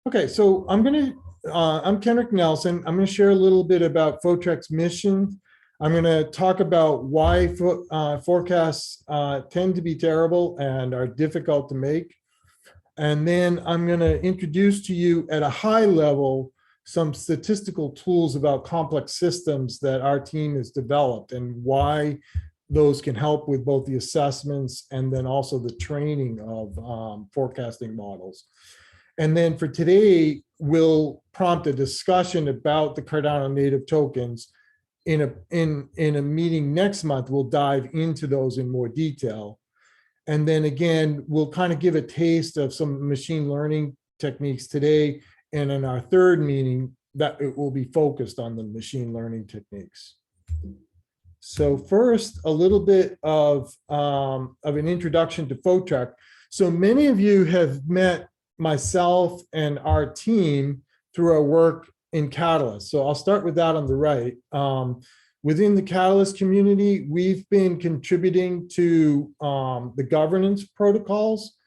Okay, so I'm Kenric Nelson. I'm gonna share a little bit about Photrek's mission. I'm gonna talk about why forecasts tend to be terrible and are difficult to make. And then I'm gonna introduce to you at a high level some statistical tools about complex systems that our team has developed and why those can help with both the assessments and then also the training of forecasting models. And then for today, we'll prompt a discussion about the Cardano native tokens. In a meeting next month, we'll dive into those in more detail. And then again, we'll kind of give a taste of some machine learning techniques today. And in our third meeting, that it will be focused on the machine learning techniques. So first, a little bit of an introduction to Photrek. So many of you have met myself and our team through our work in Catalyst. So I'll start with that on the right. Within the Catalyst community, we've been contributing to the governance protocols,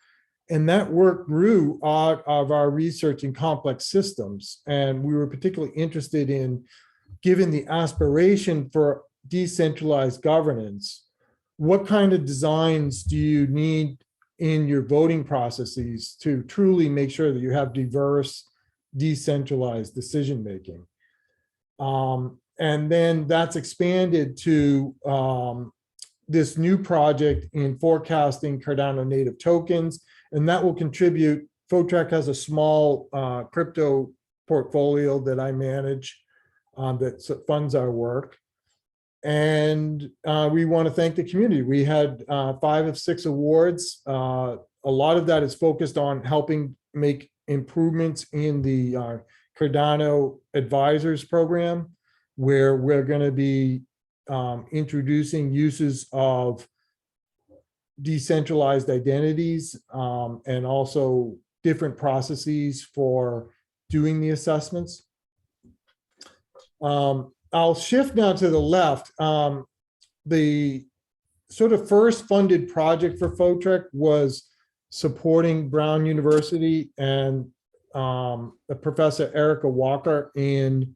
and that work grew out of our research in complex systems. And we were particularly interested in, given the aspiration for decentralized governance, what kind of designs do you need in your voting processes to truly make sure that you have diverse, decentralized decision-making. And then that's expanded to this new project in forecasting Cardano native tokens, and that will contribute. Photrek has a small crypto portfolio that I manage that funds our work. And we want to thank the community. We had 5 of 6 awards. A lot of that is focused on helping make improvements in the Cardano Advisors program, where we're going to be introducing uses of decentralized identities and also different processes for doing the assessments. I'll shift now to the left. The sort of first funded project for Photrek was supporting Brown University and Professor Erica Walker in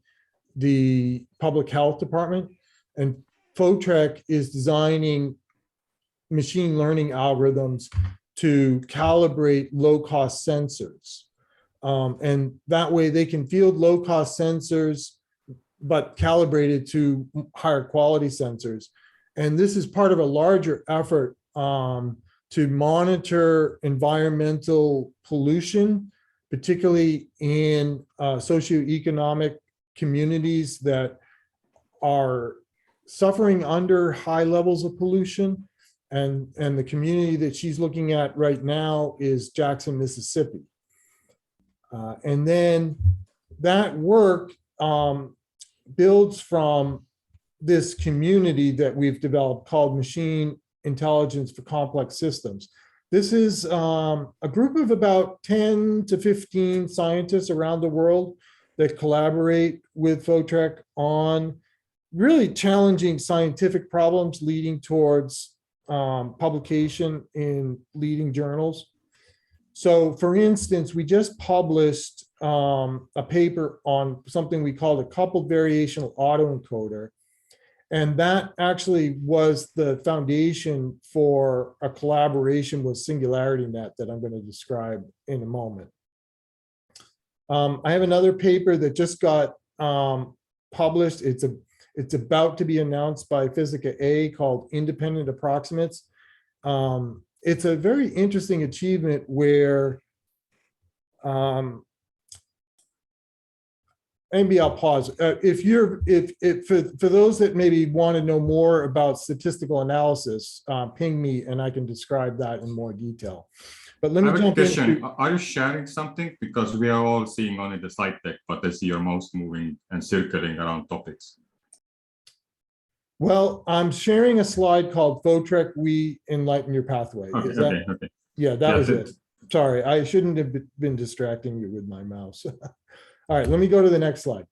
the public health department. And Photrek is designing machine learning algorithms to calibrate low-cost sensors. And that way they can field low-cost sensors but calibrated to higher quality sensors. And this is part of a larger effort to monitor environmental pollution, particularly in socioeconomic communities that are suffering under high levels of pollution. And the community that she's looking at right now is Jackson, Mississippi. And then that work builds from this community that we've developed called Machine Intelligence for Complex Systems. This is a group of about 10 to 15 scientists around the world that collaborate with Photrek on really challenging scientific problems leading towards publication in leading journals. So for instance, we just published a paper on something we called a coupled variational autoencoder. And that actually was the foundation for a collaboration with SingularityNet that I'm going to describe in a moment. I have another paper that just got published. It's about to be announced by Physica A called Independent Approximates. It's a very interesting achievement where maybe I'll pause. For those that maybe want to know more about statistical analysis, ping me and I can describe that in more detail. But let me jump in. Are you sharing something? Because we are all seeing only the slide deck, but I see your mouse moving and circling around topics. Well, I'm sharing a slide called Photrek, We Enlighten Your Pathway. Okay, okay. Yeah, that was it. Sorry, I shouldn't have been distracting you with my mouse. All right, let me go to the next slide.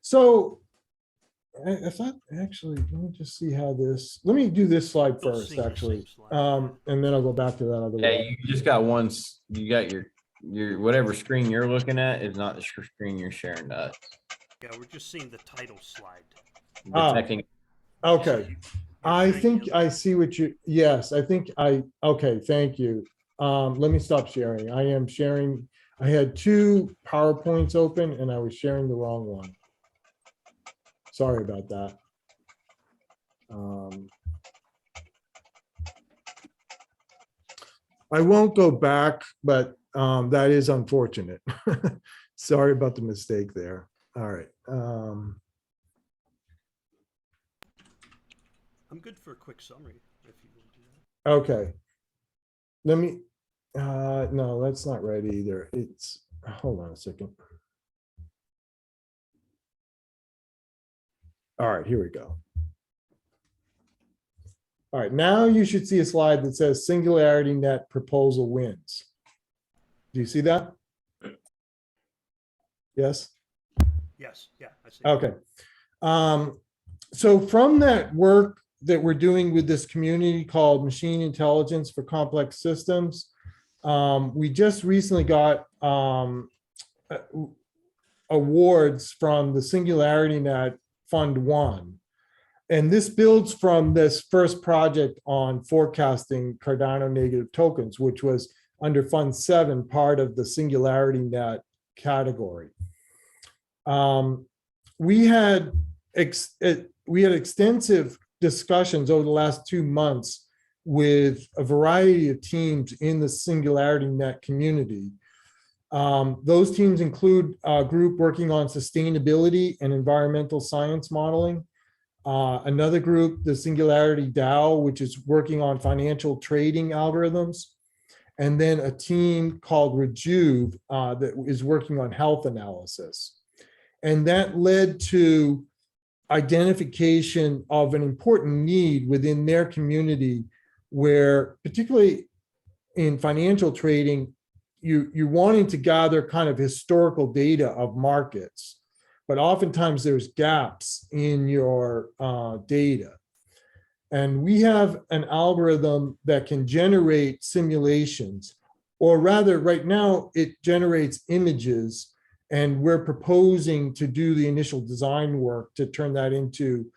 So I thought, actually, let me just see how this, let me do this slide Still first, seeing the actually. same slide. And then I'll go back to that other Yeah, one. you just got one, you got your, whatever screen you're looking at is not the screen you're sharing to us. Yeah, we're just seeing the title slide. Detecting, Okay, You're I sharing think the I other- see what you, yes, I think okay, thank you. Let me stop sharing. I am sharing, I had two PowerPoints open and I was sharing the wrong one. Sorry about that. I won't go back, but that is unfortunate. Sorry about the mistake there. All right. I'm good for a quick summary if you want to do that. Okay. Let me, no, that's not right either. It's, hold on a second. All right, here we go. All right, now you should see a slide that says SingularityNet proposal wins. Do you see that? Yes? Yes, yeah, I see. Okay. So from that work that we're doing with this community called Machine Intelligence for Complex Systems, we just recently got awards from the SingularityNet Fund 1. And this builds from this first project on forecasting Cardano negative tokens, which was under Fund 7, part of the SingularityNet category. We had extensive discussions over the last 2 months with a variety of teams in the SingularityNet community. Those teams include a group working on sustainability and environmental science modeling. Another group, the Singularity DAO, which is working on financial trading algorithms. And then a team called Rejuve that is working on health analysis. And that led to identification of an important need within their community where, particularly in financial trading, you're wanting to gather kind of historical data of markets, but oftentimes there's gaps in your data. And we have an algorithm that can generate simulations, or rather right now it generates images, and we're proposing to do the initial design work to turn that into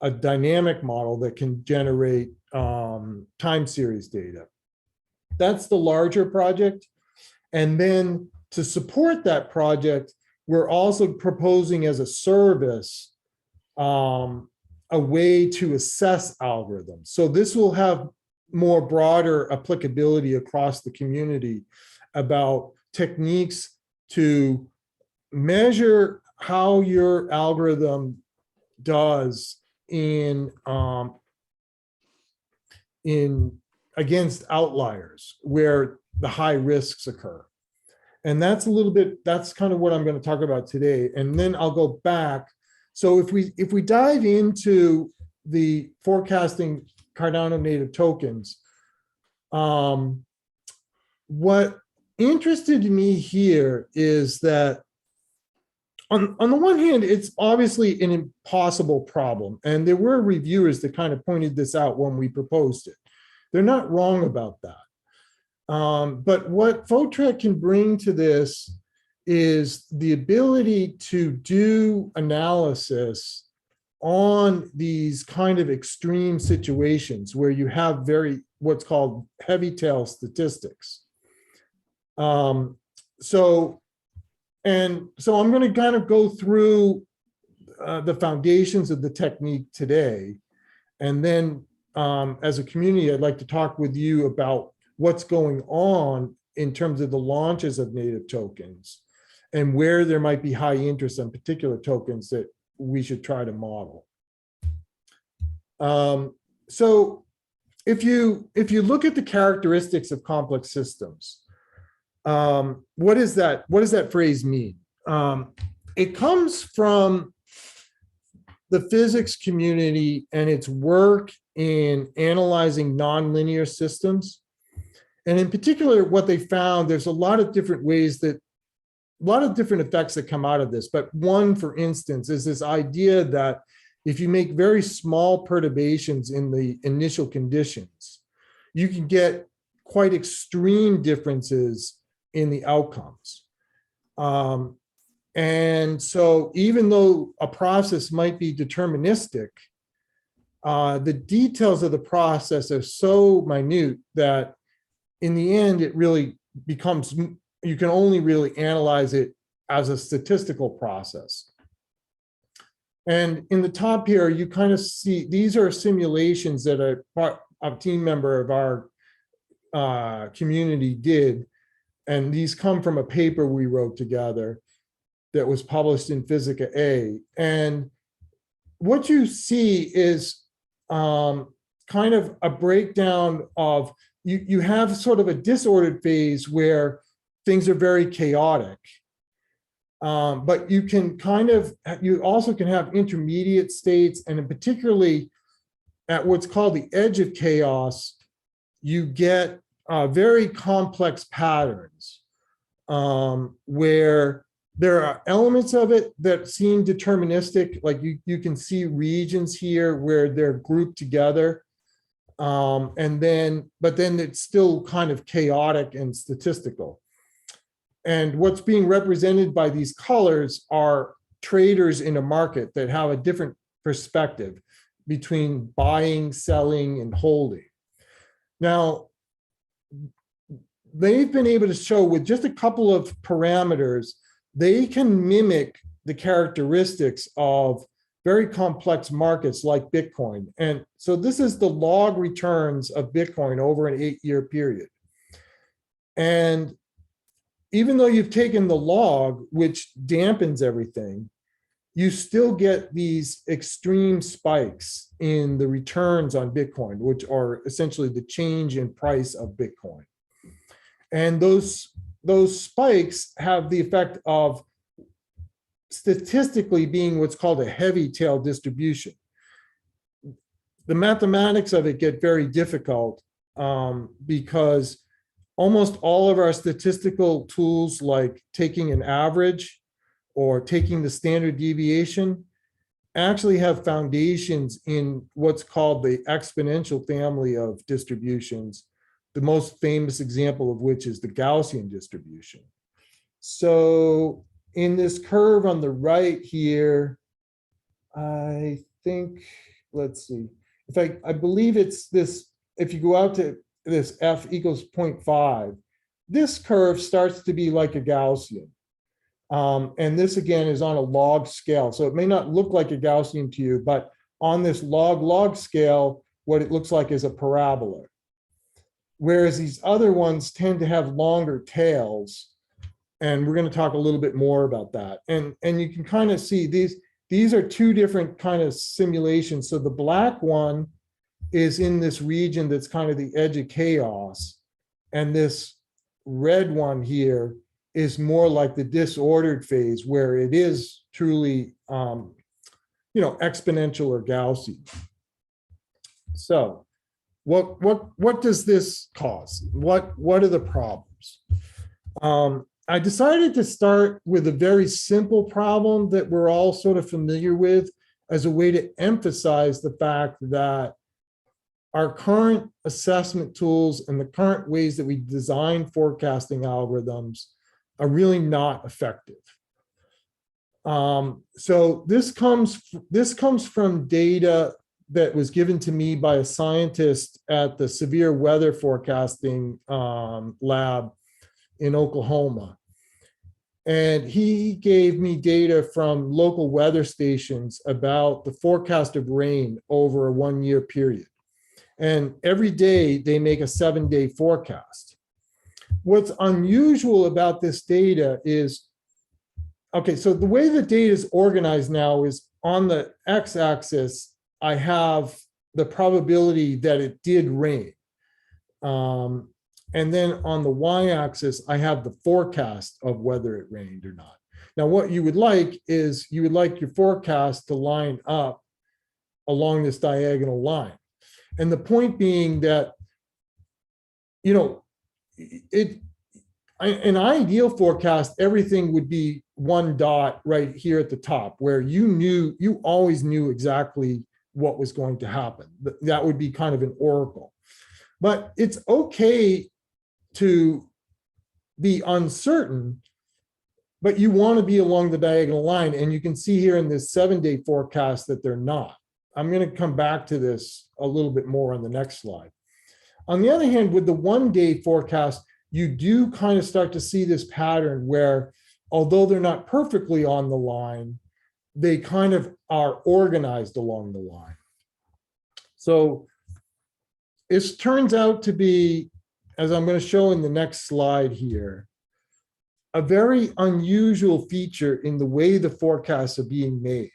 a dynamic model that can generate time series data. That's the larger project. And then to support that project, we're also proposing as a service a way to assess algorithms. So this will have more broader applicability across the community about techniques to measure how your algorithm does in against outliers where the high risks occur. And that's a little bit, that's kind of what I'm going to talk about today. And then I'll go back. So if we dive into the forecasting Cardano native tokens, what interested me here is that on the one hand, it's obviously an impossible problem. And there were reviewers that kind of pointed this out when we proposed it. They're not wrong about that. But what Photrek can bring to this is the ability to do analysis on these kind of extreme situations where you have what's called heavy tail statistics. So I'm going to kind of go through the foundations of the technique today. And then as a community, I'd like to talk with you about what's going on in terms of the launches of native tokens and where there might be high interest in particular tokens that we should try to model. So if you look at the characteristics of complex systems, what does that phrase mean? It comes from the physics community and its work in analyzing nonlinear systems. And in particular, what they found, there's a lot of different ways that, a lot of different effects that come out of this. But one, for instance, is this idea that if you make very small perturbations in the initial conditions, you can get quite extreme differences in the outcomes. And so even though a process might be deterministic, the details of the process are so minute that in the end, it really becomes, you can only really analyze it as a statistical process. And in the top here, you kind of see, these are simulations that a team member of our community did. And these come from a paper we wrote together that was published in Physica A. And what you see is kind of a breakdown of, you have sort of a disordered phase where things are very chaotic. But you can kind of, you also can have intermediate states, and particularly at what's called the edge of chaos, you get very complex patterns where there are elements of it that seem deterministic, like you can see regions here where they're grouped together. But then it's still kind of chaotic and statistical. And what's being represented by these colors are traders in a market that have a different perspective between buying, selling, and holding. Now, they've been able to show with just a couple of parameters, they can mimic the characteristics of very complex markets like Bitcoin. And so this is the log returns of Bitcoin over an 8-year period. And even though you've taken the log, which dampens everything, you still get these extreme spikes in the returns on Bitcoin, which are essentially the change in price of Bitcoin. And those spikes have the effect of statistically being what's called a heavy tail distribution. The mathematics of it get very difficult because almost all of our statistical tools, like taking an average or taking the standard deviation, actually have foundations in what's called the exponential family of distributions, the most famous example of which is the Gaussian distribution. So in this curve on the right here, I think, let's see, I believe it's this, if you go out to this f equals 0.5, this curve starts to be like a Gaussian. And this again is on a log scale. So it may not look like a Gaussian to you, but on this log scale, what it looks like is a parabola. Whereas these other ones tend to have longer tails. And we're going to talk a little bit more about that. And you can kind of see these are two different kind of simulations. So the black one is in this region that's kind of the edge of chaos. And this red one here is more like the disordered phase, where it is truly, exponential or Gaussian. So what does this cause? What are the problems? I decided to start with a very simple problem that we're all sort of familiar with as a way to emphasize the fact that our current assessment tools and the current ways that we design forecasting algorithms are really not effective. So this comes from data that was given to me by a scientist at the severe weather forecasting lab in Oklahoma. And he gave me data from local weather stations about the forecast of rain over a 1-year period. And every day they make a 7-day forecast. What's unusual about this data is, okay, so the way the data is organized now is on the x-axis, I have the probability that it did rain. And then on the y-axis, I have the forecast of whether it rained or not. Now, what you would like is you would like your forecast to line up along this diagonal line. And the point being that, an ideal forecast, everything would be one dot right here at the top, where you always knew exactly what was going to happen. That would be kind of an oracle. But it's okay to be uncertain, but you want to be along the diagonal line. And you can see here in this 7-day forecast that they're not. I'm going to come back to this a little bit more on the next slide. On the other hand, with the 1-day forecast, you do kind of start to see this pattern where, although they're not perfectly on the line, they kind of are organized along the line. So it turns out to be, as I'm going to show in the next slide here, a very unusual feature in the way the forecasts are being made.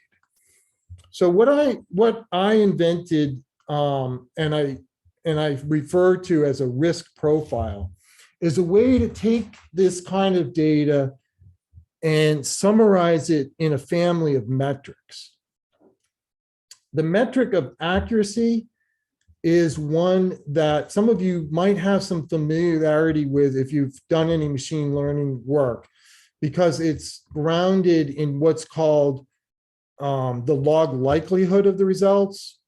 So what I invented, and I refer to as a risk profile, is a way to take this kind of data and summarize it in a family of metrics. The metric of accuracy is one that some of you might have some familiarity with if you've done any machine learning work, because it's grounded in what's called the log likelihood of the results,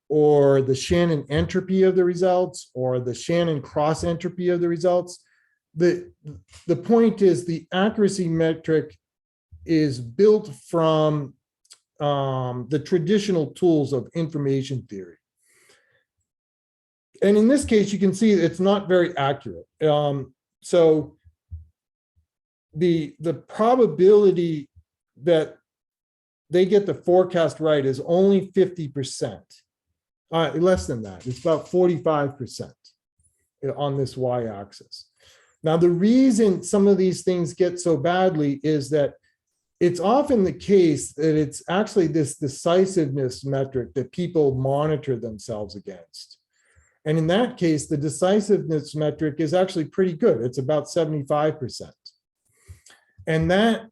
or the Shannon entropy of the results, or the Shannon cross entropy of the results. The point is, the accuracy metric is built from the traditional tools of information theory. And in this case, you can see it's not very accurate. So the probability that they get the forecast right is only 50%. Less than that. It's about 45% on this y-axis. Now, the reason some of these things get so badly is that it's often the case that it's actually this decisiveness metric that people monitor themselves against. And in that case, the decisiveness metric is actually pretty good. It's about 75%. And that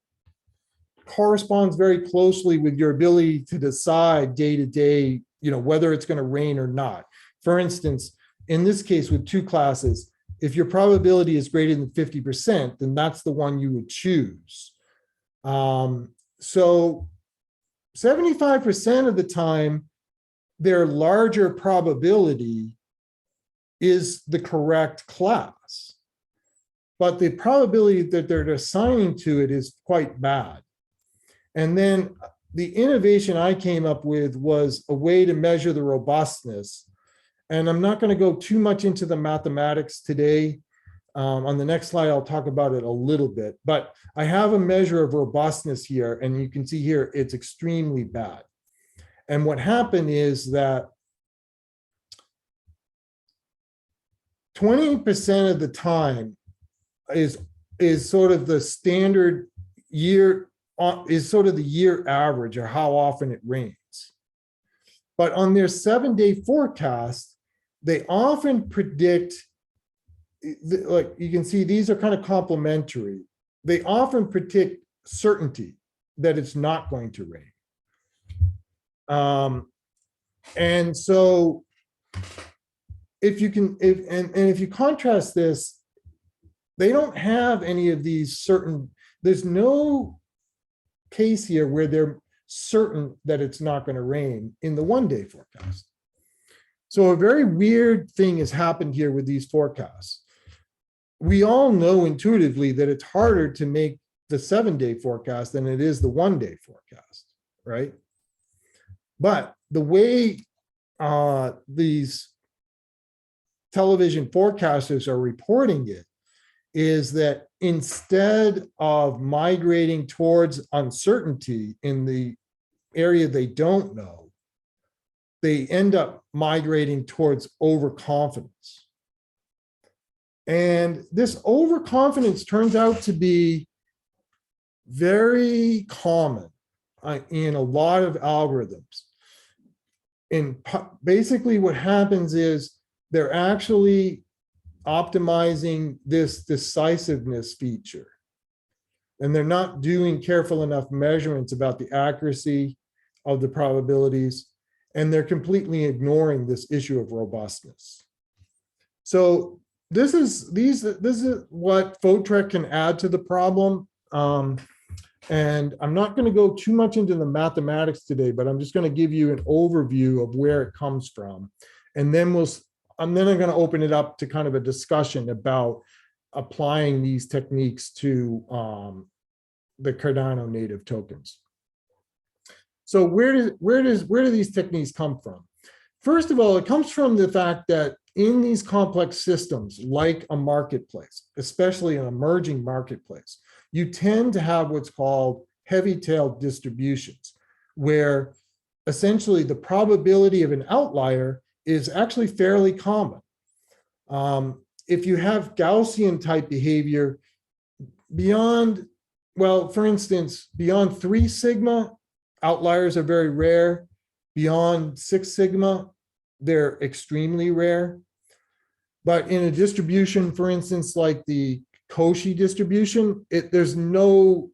corresponds very closely with your ability to decide day to day, whether it's going to rain or not. For instance, in this case with two classes, if your probability is greater than 50%, then that's the one you would choose. So 75% of the time, their larger probability is the correct class, but the probability that they're assigning to it is quite bad. And then the innovation I came up with was a way to measure the robustness. And I'm not going to go too much into the mathematics today. On the next slide, I'll talk about it a little bit, but I have a measure of robustness here, and you can see here it's extremely bad. And what happened is that 20% of the time is sort of the standard year, is sort of the year average, or how often it rains. But on their 7-day forecast, they often predict, like you can see, these are kind of complementary. They often predict certainty that it's not going to rain. And so if you can, if you contrast this, they don't have any of these certain, there's no case here where they're certain that it's not going to rain in the 1-day forecast. So a very weird thing has happened here with these forecasts. We all know intuitively that it's harder to make the 7-day forecast than it is the 1-day forecast, right? But the way these television forecasters are reporting it is that instead of migrating towards uncertainty in the area they don't know, they end up migrating towards overconfidence. And this overconfidence turns out to be very common in a lot of algorithms. And basically what happens is they're actually optimizing this decisiveness feature. And they're not doing careful enough measurements about the accuracy of the probabilities, and they're completely ignoring this issue of robustness. So this is what Photrek can add to the problem. And I'm not going to go too much into the mathematics today, but I'm just going to give you an overview of where it comes from. And then I'm going to open it up to kind of a discussion about applying these techniques to the Cardano native tokens. So where do these techniques come from? First of all, it comes from the fact that in these complex systems, like a marketplace, especially an emerging marketplace, you tend to have what's called heavy-tailed distributions, where essentially the probability of an outlier is actually fairly common. If you have Gaussian type behavior beyond, well, for instance, beyond 3 sigma, outliers are very rare. Beyond 6 sigma, they're extremely rare. But in a distribution, for instance, like the Cauchy distribution, there's no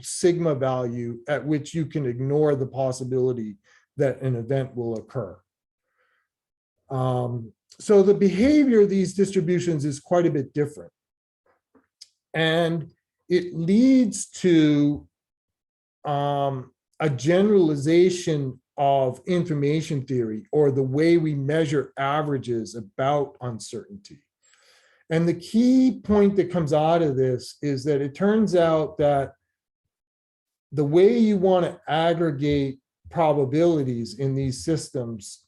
sigma value at which you can ignore the possibility that an event will occur. So the behavior of these distributions is quite a bit different. And it leads to a generalization of information theory, or the way we measure averages about uncertainty. And the key point that comes out of this is that it turns out that the way you want to aggregate probabilities in these systems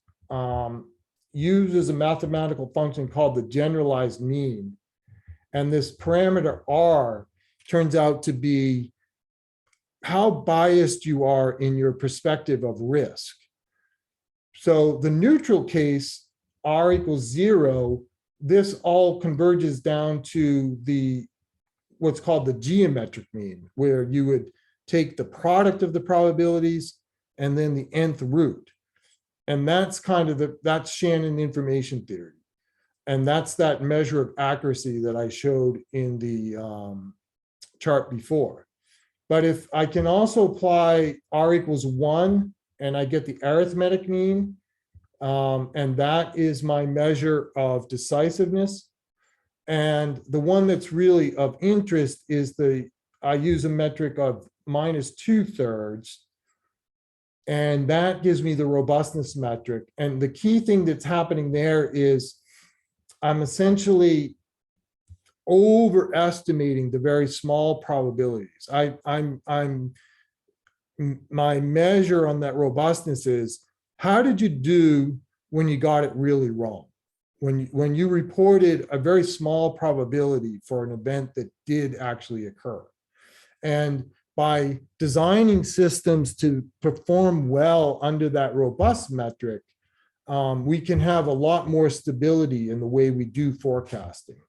uses a mathematical function called the generalized mean. And this parameter R turns out to be how biased you are in your perspective of risk. So the neutral case, R equals 0, this all converges down to what's called the geometric mean, where you would take the product of the probabilities and then the nth root. And that's kind of that's Shannon information theory. And that's that measure of accuracy that I showed in the chart before. But if I can also apply R equals 1 and I get the arithmetic mean, and that is my measure of decisiveness. And the one that's really of interest is I use a metric of -2/3, and that gives me the robustness metric. And the key thing that's happening there is I'm essentially overestimating the very small probabilities. My measure on that robustness is, how did you do when you got it really wrong? When you reported a very small probability for an event that did actually occur. And by designing systems to perform well under that robust metric, we can have a lot more stability in the way we do forecasting.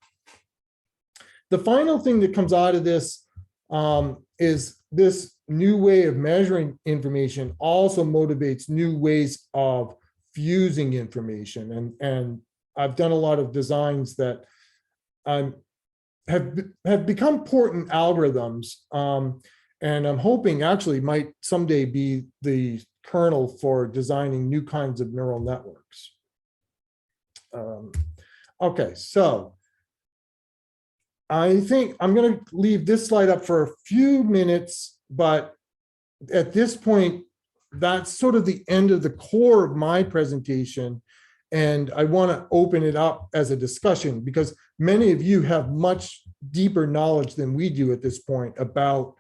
The final thing that comes out of this is this new way of measuring information also motivates new ways of fusing information. And I've done a lot of designs that have become important algorithms. And I'm hoping actually might someday be the kernel for designing new kinds of neural networks. Okay, so I think I'm going to leave this slide up for a few minutes, but at this point, that's sort of the end of the core of my presentation. And I want to open it up as a discussion because many of you have much deeper knowledge than we do at this point about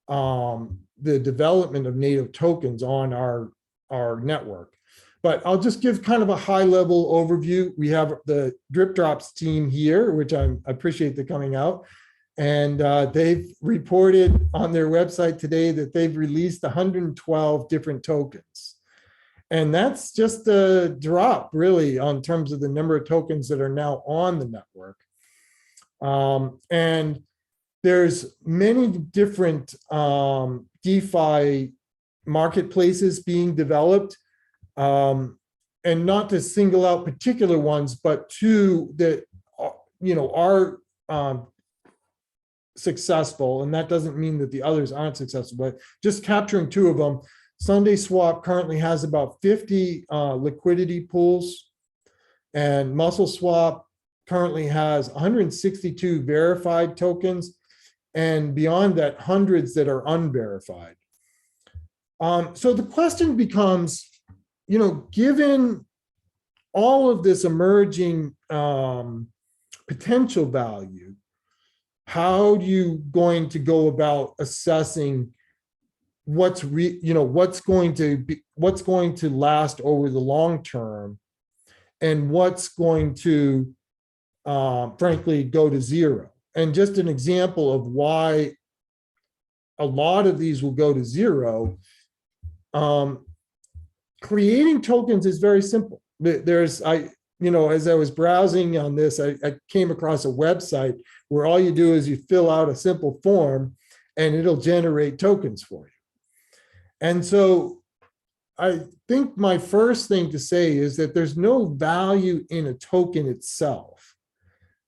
the development of native tokens on our network. But I'll just give kind of a high-level overview. We have the Drip Drops team here, which I appreciate the coming out. And they've reported on their website today that they've released 112 different tokens. And that's just a drop, really, on terms of the number of tokens that are now on the network. And there's many different DeFi marketplaces being developed. And not to single out particular ones, but two that are successful, and that doesn't mean that the others aren't successful, but just capturing two of them. Sunday Swap currently has about 50 liquidity pools, and Muscle Swap currently has 162 verified tokens, and beyond that, hundreds that are unverified. So the question becomes, given all of this emerging potential value, how are you going to go about assessing what's going to last over the long term, and what's going to frankly go to zero? And just an example of why a lot of these will go to zero. Creating tokens is very simple. As I was browsing on this, I came across a website where all you do is you fill out a simple form and it'll generate tokens for you. And so I think my first thing to say is that there's no value in a token itself.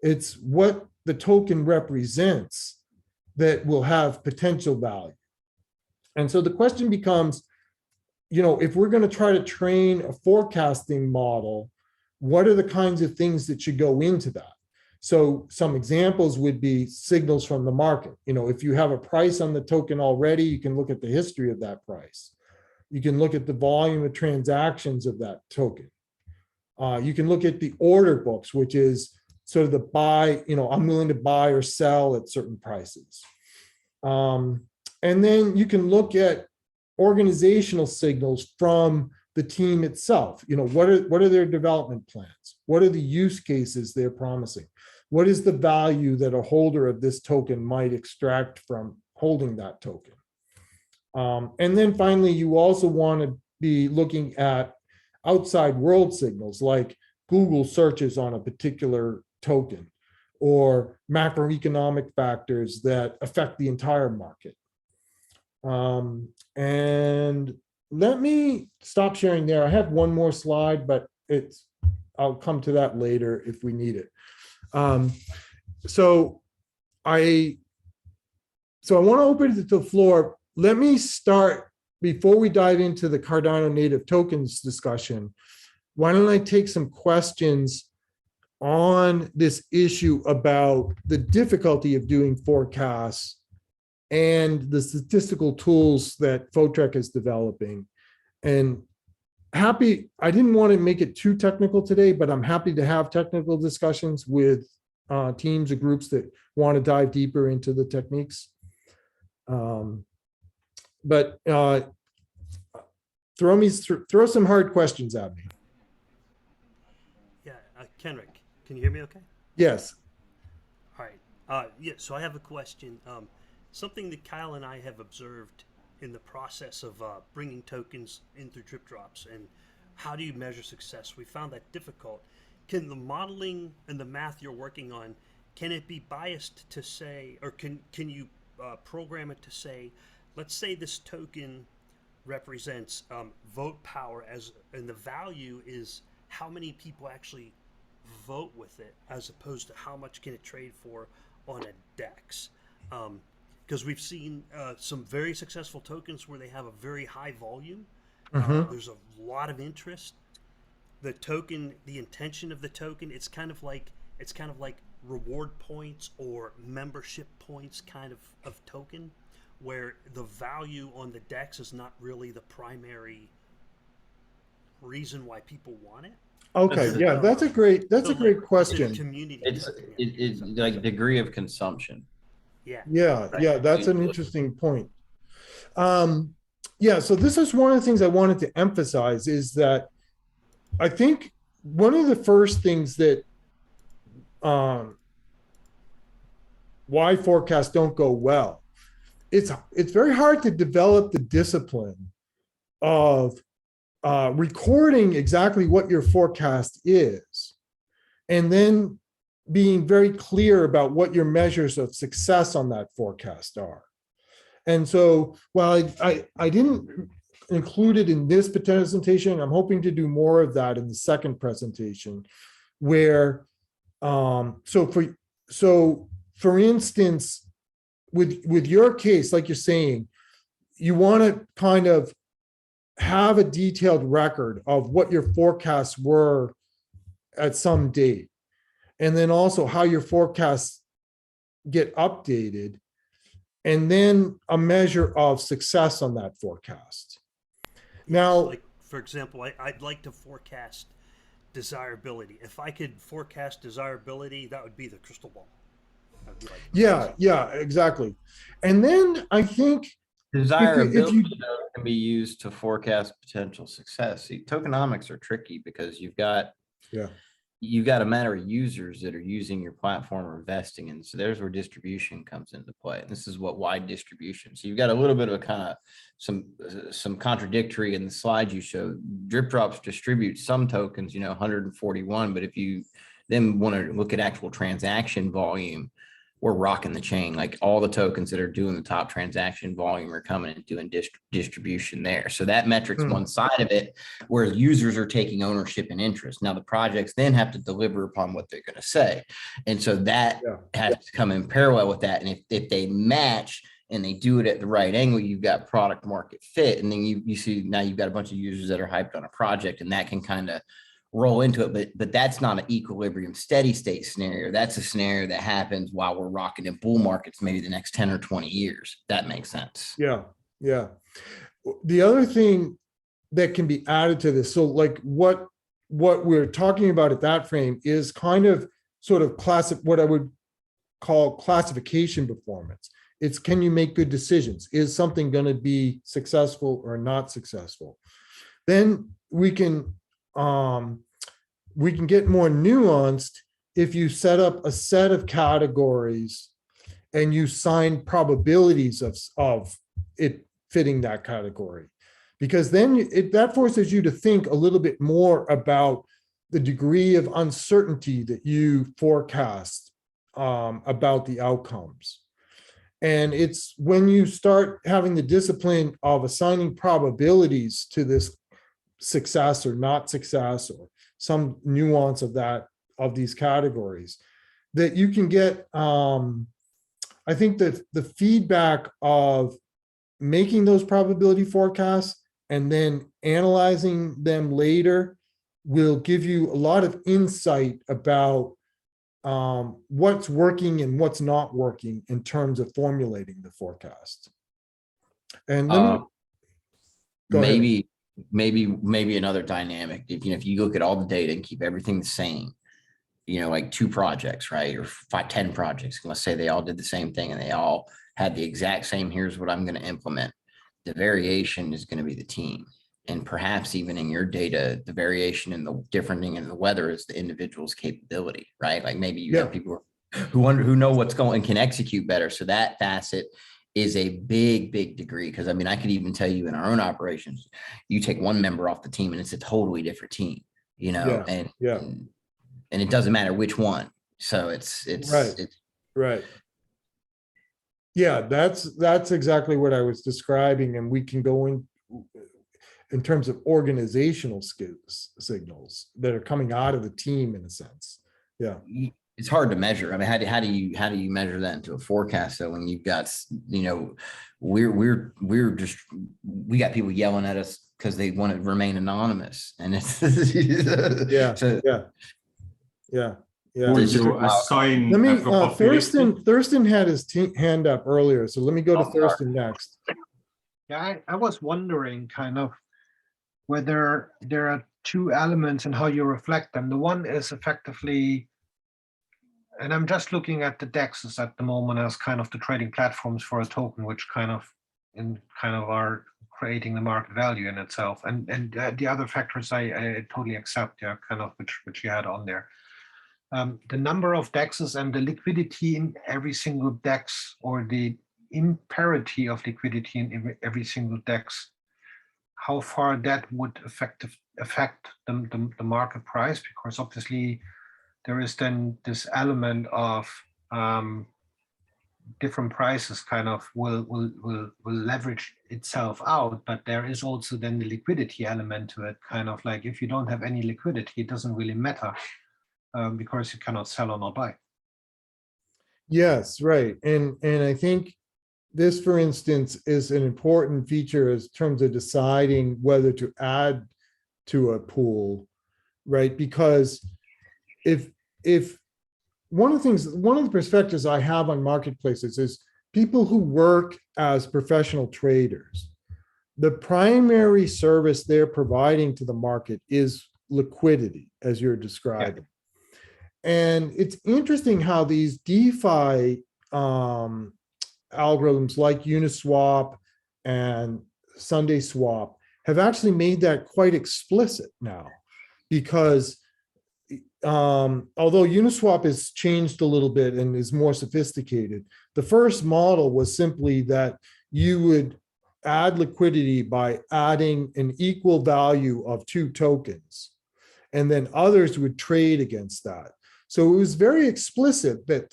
It's what the token represents that will have potential value. And so the question becomes, if we're going to try to train a forecasting model, what are the kinds of things that should go into that? So some examples would be signals from the market. If you have a price on the token already, you can look at the history of that price. You can look at the volume of transactions of that token. You can look at the order books, which is sort of the buy, I'm willing to buy or sell at certain prices. And then you can look at organizational signals from the team itself. What are their development plans? What are the use cases they're promising? What is the value that a holder of this token might extract from holding that token? And then finally, you also want to be looking at outside world signals like Google searches on a particular token, or macroeconomic factors that affect the entire market. And let me stop sharing there. I have one more slide, but I'll come to that later if we need it. So I want to open it to the floor. Let me start, before we dive into the Cardano native tokens discussion, why don't I take some questions on this issue about the difficulty of doing forecasts and the statistical tools that Photrek is developing. And I didn't want to make it too technical today, but I'm happy to have technical discussions with teams or groups that want to dive deeper into the techniques. But throw some hard questions at me. Yeah, Kenric, can you hear me okay? Yes. All right. Yeah, so I have a question. Something that Kyle and I have observed in the process of bringing tokens in through drip drops, and how do you measure success? We found that difficult. Can the modeling and the math you're working on, can it be biased to say, or can you program it to say, let's say this token represents vote power and the value is how many people actually vote with it, as opposed to how much can it trade for on a DEX? Because we've seen some very successful tokens where they have a very high volume. There's a lot of interest. The token, the intention of the token, it's kind of like reward points or membership points kind of token, where the value on the DEX is not really the primary reason why people want it. Okay, yeah, that's a great question. It's like degree of consumption. Yeah, that's an interesting point. Yeah, so this is one of the things I wanted to emphasize, is that I think one of the first things that why forecasts don't go well, it's very hard to develop the discipline of recording exactly what your forecast is, and then being very clear about what your measures of success on that forecast are. And so while I didn't include it in this presentation, I'm hoping to do more of that in the second presentation, where for instance, with your case, like you're saying, you want to kind of have a detailed record of what your forecasts were at some date, and then also how your forecasts get updated. and then a measure of success on that forecast. Now, like for example, I'd like to forecast desirability. If I could forecast desirability, that would be the crystal ball. That'd be like, yeah, exactly. And then I think Desirability though, can be used to forecast potential success. See, tokenomics are tricky because you've got a matter of users that are using your platform or investing in. So there's where distribution comes into play. And this is what wide distribution. So you've got a little bit of a kind of some contradictory in the slides you showed. Drip drops distribute some tokens, 141. But if you then want to look at actual transaction volume, we're rocking the chain. Like all the tokens that are doing the top transaction volume are coming and doing distribution there. So that metric's one side of it, where users are taking ownership and interest. Now the projects then have to deliver upon what they're going to say. And so that has to come in parallel with that. And if they match and they do it at the right angle, you've got product market fit. And then you see now you've got a bunch of users that are hyped on a project, and that can kind of roll into it, but that's not an equilibrium steady state scenario. That's a scenario that happens while we're rocking in bull markets, maybe the next 10 or 20 years. That makes sense. Yeah. The other thing that can be added to this, so like what we're talking about at that frame is kind of sort of what I would call classification performance. It's, can you make good decisions? Is something going to be successful or not successful? Then we can get more nuanced if you set up a set of categories and you assign probabilities of it fitting that category, because then that forces you to think a little bit more about the degree of uncertainty that you forecast about the outcomes. And it's when you start having the discipline of assigning probabilities to this success or not success, or some nuance of these categories, that you can get, I think that the feedback of making those probability forecasts and then analyzing them later will give you a lot of insight about what's working and what's not working in terms of formulating the forecast. And let me, maybe another dynamic, if you look at all the data and keep everything the same, like 2 projects, right? Or 10 projects, let's say they all did the same thing and they all had the exact same, here's what I'm going to implement. The variation is going to be the team. And perhaps even in your data, the variation in the different thing in the weather is the individual's capability, right? Like maybe you have people who know what's going and can execute better. So that facet is a big degree. Because I mean, I could even tell you in our own operations, you take one member off the team and it's a totally different team, and it doesn't matter which one. So it's right. Yeah, that's exactly what I was describing. And we can go in terms of organizational signals that are coming out of the team in a sense. Yeah. It's hard to measure. I mean, how do you measure that into a forecast? So when you've got, we got people yelling at us because they want to remain anonymous, and it's yeah. Would you assign Let me, a probability? Thurston had his hand up earlier, so let me go to Thurston next. Yeah, I was wondering kind of whether there are 2 elements in how you reflect them. The one is effectively, and I'm just looking at the DEXs at the moment as kind of the trading platforms for a token, which kind of are creating the market value in itself. And the other factors I totally accept, kind of which you had on there. The number of DEXs and the liquidity in every single DEX, or the imparity of liquidity in every single DEX, how far that would affect the market price, because obviously there is then this element of different prices kind of will leverage itself out, but there is also then the liquidity element to it, kind of like if you don't have any liquidity, it doesn't really matter because you cannot sell or not buy. Yes, right. And I think this, for instance, is an important feature in terms of deciding whether to add to a pool, right? Because if one of the perspectives I have on marketplaces is people who work as professional traders, the primary service they're providing to the market is liquidity, as you're describing. And it's interesting how these DeFi algorithms like Uniswap and Sunday Swap have actually made that quite explicit now, because although Uniswap has changed a little bit and is more sophisticated, the first model was simply that you would add liquidity by adding an equal value of 2 tokens, and then others would trade against that. So it was very explicit that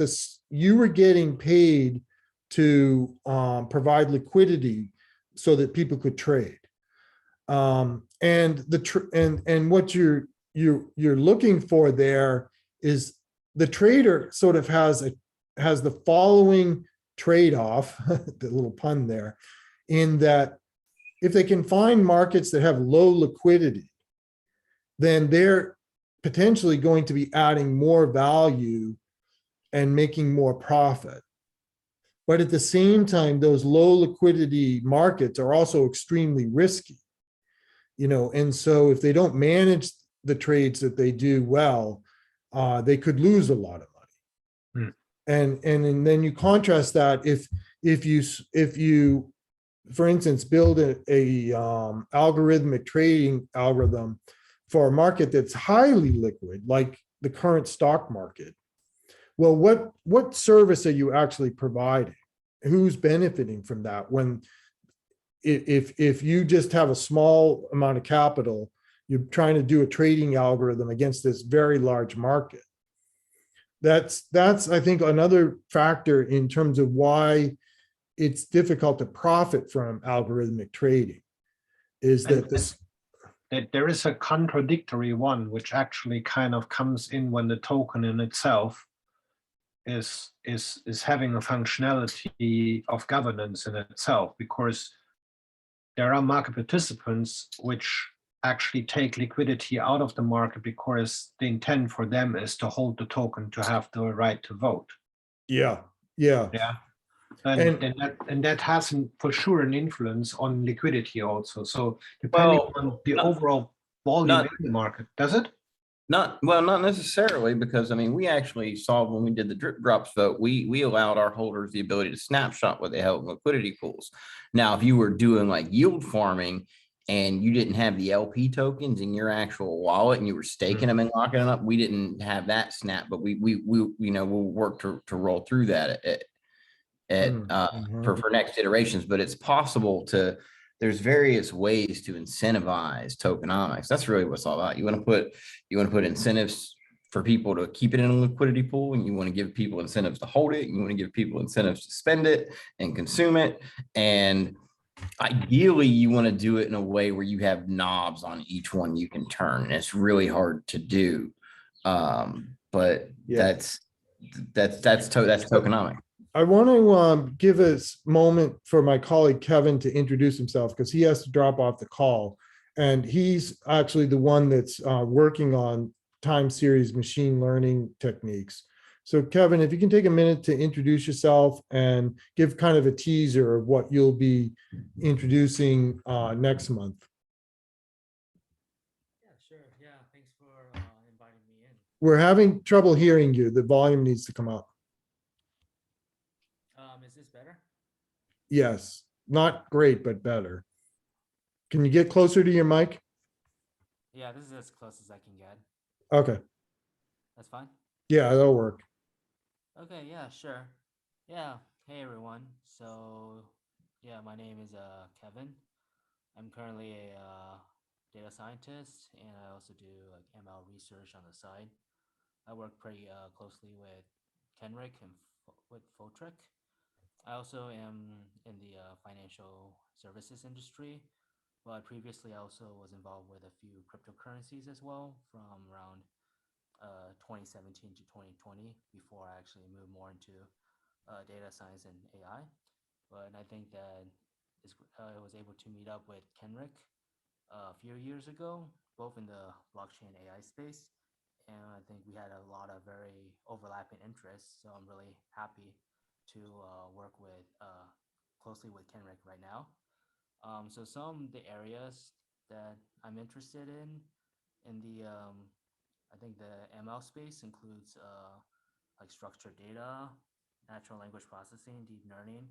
you were getting paid to provide liquidity so that people could trade. And what you're looking for there is the trader sort of has the following trade-off, the little pun there, in that if they can find markets that have low liquidity, then they're potentially going to be adding more value and making more profit. But at the same time, those low liquidity markets are also extremely risky, and so if they don't manage the trades that they do well, they could lose a lot of money. And then you contrast that if you for instance build a algorithmic trading algorithm for a market that's highly liquid, like the current stock market. Well, what service are you actually providing? Who's benefiting from that? When if you just have a small amount of capital, you're trying to do a trading algorithm against this very large market. That's I think another factor in terms of why it's difficult to profit from algorithmic trading, is that that there is a contradictory one, which actually kind of comes in when the token in itself is having a functionality of governance in itself, because there are market participants which actually take liquidity out of the market because the intent for them is to hold the token to have the right to vote. Yeah. And that has for sure an influence on liquidity also. So depending on the overall volume in the market, does it? Not necessarily, because I mean, we actually saw when we did the drip drops vote, we allowed our holders the ability to snapshot what they held in liquidity pools. Now, if you were doing like yield farming and you didn't have the LP tokens in your actual wallet and you were staking them and locking them up, we didn't have that snap, but we'll work to roll through that for next iterations. But it's possible there's various ways to incentivize tokenomics. That's really what it's all about. You want to put incentives for people to keep it in a liquidity pool, and you want to give people incentives to hold it. You want to give people incentives to spend it and consume it. And ideally, you want to do it in a way where you have knobs on each one you can turn. And it's really hard to do. But that's tokenomics. I want to give a moment for my colleague Kevin to introduce himself, because he has to drop off the call. And he's actually the one that's working on time series machine learning techniques. So Kevin, if you can take a minute to introduce yourself and give kind of a teaser of what you'll be introducing next month. Yeah, sure. Yeah, thanks for inviting me in. We're having trouble hearing you. The volume needs to come up. Is this better? Yes, not great, but better. Can you get closer to your mic? Yeah, this is as close as I can get. Okay. That's fine? Yeah, that'll work. Okay, yeah, sure. Yeah, hey everyone. So, yeah, my name is Kevin. I'm currently a data scientist, and I also do like ML research on the side. I work pretty closely with Kenric and with Photrek. I also am in the financial services industry, but previously I also was involved with a few cryptocurrencies as well from around 2017 to 2020 before I actually moved more into data science and AI. But I think that I was able to meet up with Kenric a few years ago, both in the blockchain AI space, and I think we had a lot of very overlapping interests. So I'm really happy to work with closely with Kenric right now. So some of the areas that I'm interested in the I think the ML space includes like structured data, natural language processing, deep learning,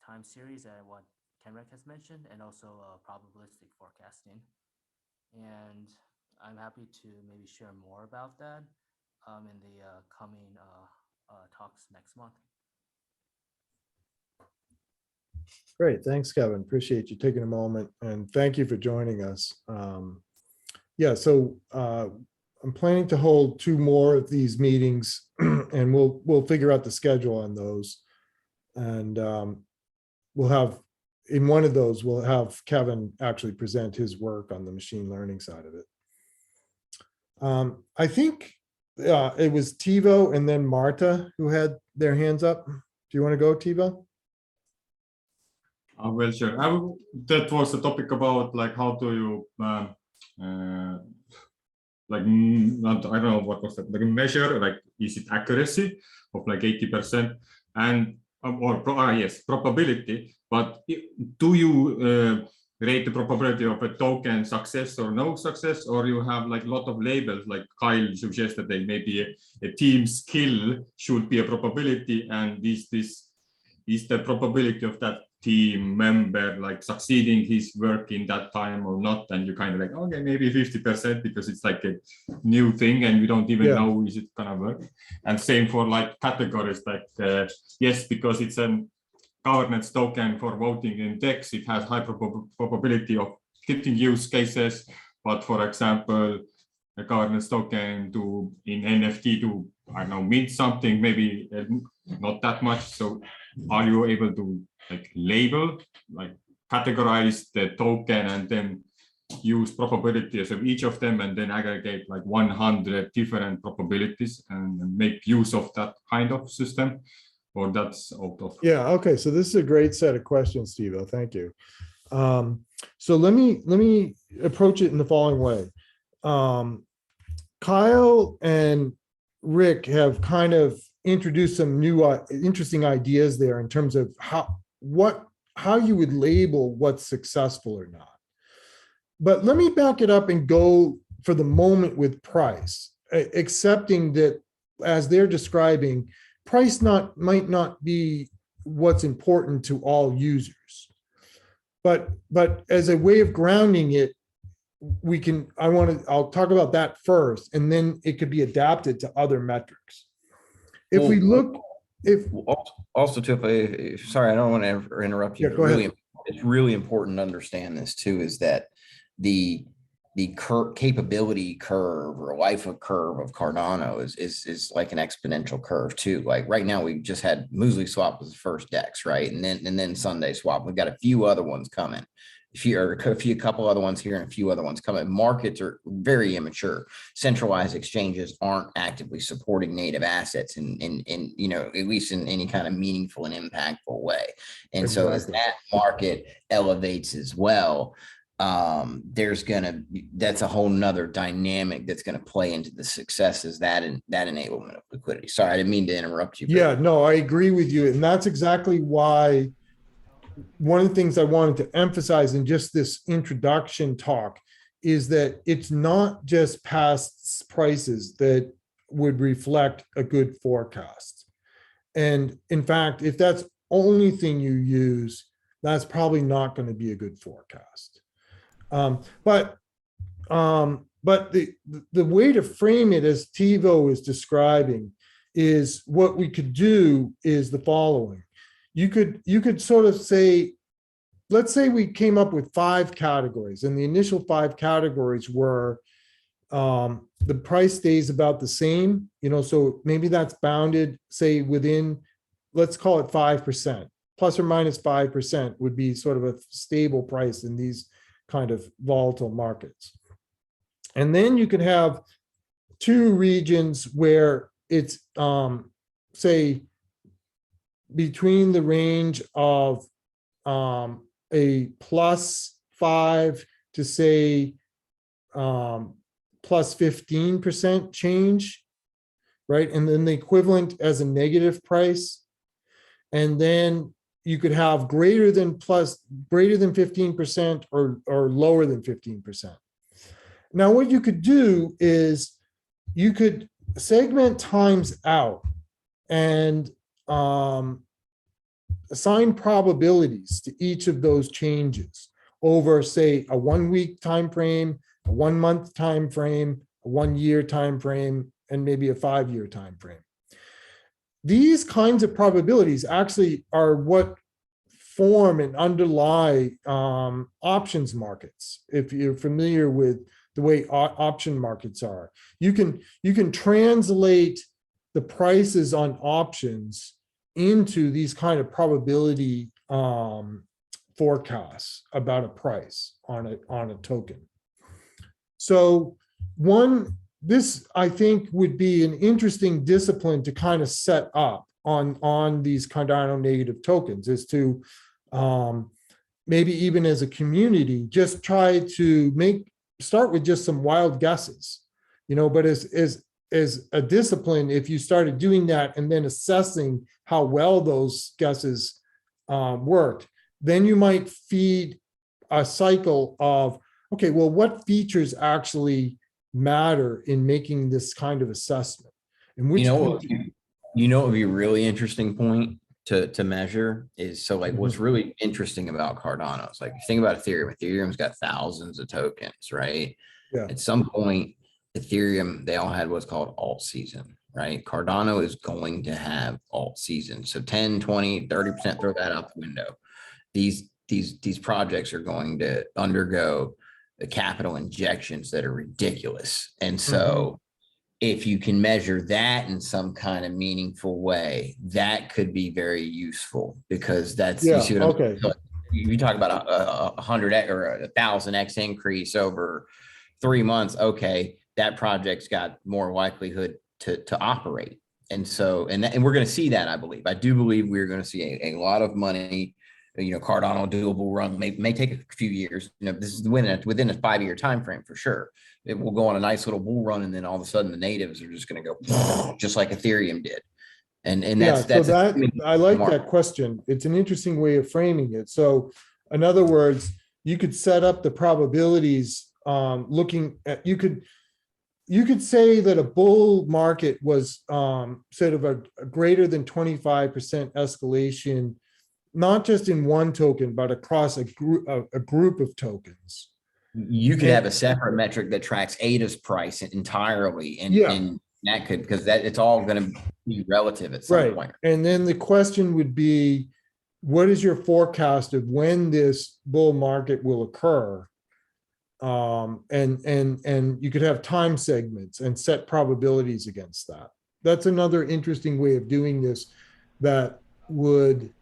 time series, and what Kenric has mentioned, and also probabilistic forecasting. And I'm happy to maybe share more about that in the coming talks next month. Great, thanks, Kevin. Appreciate you taking a moment, and thank you for joining us. Yeah, so I'm planning to hold 2 more of these meetings, and we'll figure out the schedule on those. And we'll have, in one of those, we'll have Kevin actually present his work on the machine learning side of it. I think it was Tevo and then Marta who had their hands up. Do you want to go, Tevo? Well, sure. That was the topic about like how do you like I don't know what was that, like measure, like is it accuracy of like 80% and yes, probability, but do you rate the probability of a token success or no success, or you have like a lot of labels, like Kyle suggested that maybe a team skill should be a probability, and is the probability of that team member like succeeding his work in that time or not, and you kind of like, okay, maybe 50% because it's like a new thing and we don't even know is it gonna work. And same for like categories, like yes, because it's a governance token for voting in DEX, it has high probability of hitting use cases, but for example a governance token to in NFT to, I don't know, mint something, maybe not that much. So are you able to like label, like categorize the token and then use probabilities of each of them and then aggregate like 100 different probabilities and make use of that kind of system? Or that's out of? Yeah, okay, so this is a great set of questions, Steve. Thank you. So let me approach it in the following way. Kyle and Rick have kind of introduced some new interesting ideas there in terms of how you would label what's successful or not. But let me back it up and go for the moment with price, accepting that as they're describing, price might not be what's important to all users. But as a way of grounding it, I'll talk about that first, and then it could be adapted to other metrics. If we look, also too, sorry, I don't want to interrupt you. Yeah, go ahead. It's really important to understand this too, is that the capability curve or life of curve of Cardano is like an exponential curve too. Like right now, we just had Muesli Swap was the first DEX, right? And then Sunday Swap. We've got a few other ones coming. A couple other ones here and a few other ones coming. Markets are very immature. Centralized exchanges aren't actively supporting native assets in at least in any kind of meaningful and impactful way. And exactly. So as that market elevates as well, that's a whole nother dynamic that's going to play into the successes that enablement of liquidity. Sorry, I didn't mean to interrupt you. Yeah, no, I agree with you. And that's exactly why one of the things I wanted to emphasize in just this introduction talk is that it's not just past prices that would reflect a good forecast. And in fact, if that's only thing you use, that's probably not going to be a good forecast. But the way to frame it, as Tevo is describing, is what we could do is the following. You could sort of say, let's say we came up with 5 categories, and the initial 5 categories were the price stays about the same, so maybe that's bounded, say within, let's call it 5%, plus or minus 5% would be sort of a stable price in these kind of volatile markets. And then you could have 2 regions where it's say between the range of a plus 5 to say plus 15% change, right? And then the equivalent as a negative price And then you could have greater than 15% or lower than 15%. Now, what you could do is you could segment times out and assign probabilities to each of those changes over, say, a 1 week time frame, a 1 month time frame, a 1 year time frame, and maybe a 5 year time frame. These kinds of probabilities actually are what form and underlie options markets. If you're familiar with the way option markets are, you can translate the prices on options into these kind of probability forecasts about a price on a token. So this I think would be an interesting discipline to kind of set up on these Cardano negative tokens, is to maybe even as a community just try to start with just some wild guesses, but as a discipline, if you started doing that and then assessing how well those guesses worked, then you might feed a cycle of, okay, well, what features actually matter in making this kind of assessment? And which what would be a really interesting point to measure is, so like what's really interesting about Cardano is, like, if you think about Ethereum's got thousands of tokens, right? Yeah. At some point, Ethereum, they all had what's called alt season, right? Cardano is going to have alt season. So 10, 20, 30%, throw that out the window. These projects are going to undergo the capital injections that are ridiculous. And so if you can measure that in some kind of meaningful way, that could be very useful, because that's, you see what I'm saying? You talk about a 100x or 1,000x increase over 3 months. Okay, that project's got more likelihood to operate. And so, and we're going to see that, I believe. I do believe we're going to see a lot of money. Cardano doable run may take a few years. This is within a 5 year time frame for sure. It will go on a nice little bull run, and then all of a sudden the natives are just going to go just like Ethereum did. And that's I like that question. It's an interesting way of framing it. So in other words, you could set up the probabilities looking at, you could say that a bull market was sort of a greater than 25% escalation, not just in one token, but across a group of tokens. You could have a separate metric that tracks ADA's price entirely, and that could, because it's all going to be relative at some point. And then the question would be, what is your forecast of when this bull market will occur? And you could have time segments and set probabilities against that. That's another interesting way of doing this that would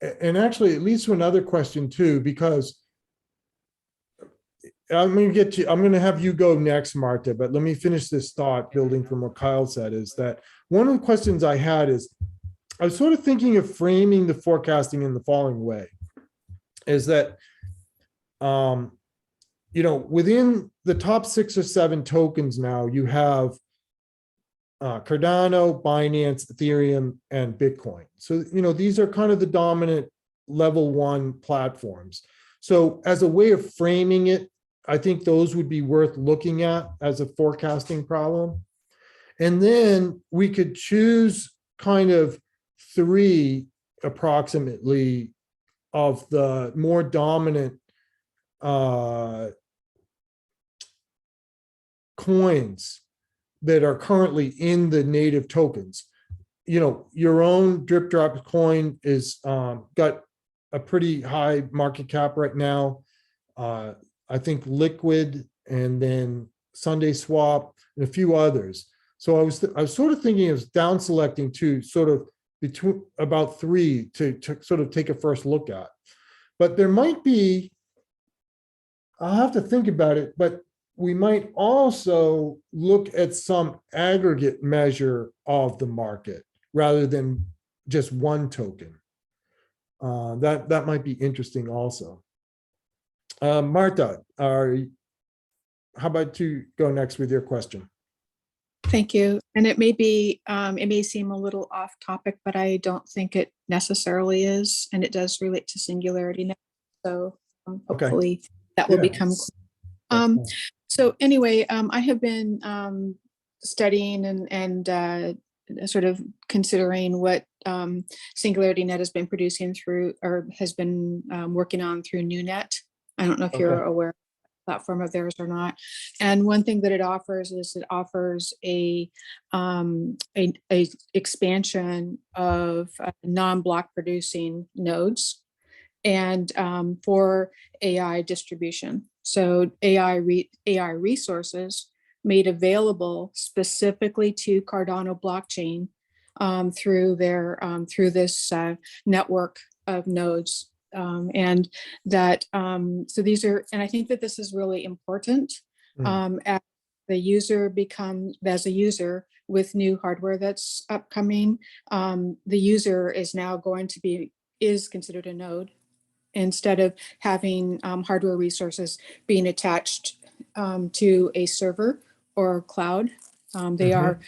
and actually it leads to another question too, because I'm going to have you go next, Marta, but let me finish this thought building from what Kyle said, is that one of the questions I had is, I was sort of thinking of framing the forecasting in the following way, is that, within the top 6 or 7 tokens now, you have Cardano, Binance, Ethereum, and Bitcoin. So, these are kind of the dominant level 1 platforms. So as a way of framing it, I think those would be worth looking at as a forecasting problem. And then we could choose kind of 3 approximately of the more dominant coins that are currently in the native tokens. Your own drip drop coin is got a pretty high market cap right now. I think Liquid, and then Sunday Swap, and a few others. So I was sort of thinking of down selecting to sort of between about 3 to sort of take a first look at. But there might be, I'll have to think about it, but we might also look at some aggregate measure of the market rather than just one token. That might be interesting also. Marta, how about you go next with your question? Thank you. And it may seem a little off topic, but I don't think it necessarily is. And it does relate to SingularityNet. So Okay. hopefully that will Yeah. become. That's cool. So anyway, I have been studying and sort of considering what SingularityNet has been producing through, or has been working on through NewNet. I don't know if you're Okay. aware of the platform of theirs or not. And one thing that it offers is it offers a expansion of non-block producing nodes and for AI distribution. So AI resources made available specifically to Cardano blockchain through this network of nodes. And that so these are, and I think that this is really important as the user becomes, as a user with new hardware that's upcoming, the user is now going to be, is considered a node instead of having hardware resources being attached to a server or cloud. They are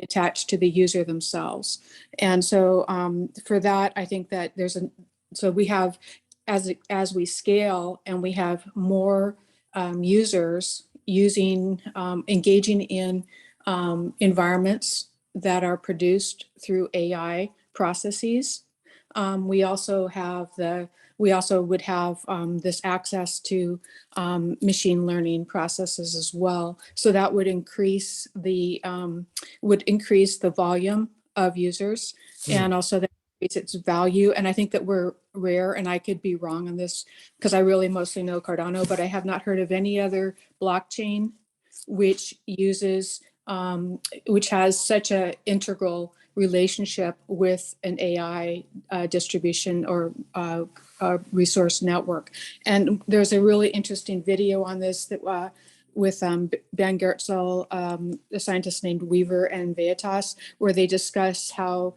attached to the user themselves. And so for that, I think that so we have, as we scale and we have more users engaging in environments that are produced through AI processes, we also would have this access to machine learning processes as well. So that would increase the volume of users and also that increase its value. And I think that we're rare, and I could be wrong on this because I really mostly know Cardano, but I have not heard of any other blockchain which uses, which has such an integral relationship with an AI distribution or resource network. And there's a really interesting video on this that with Ben Gertzel, a scientist named Weaver and Vietas, where they discuss how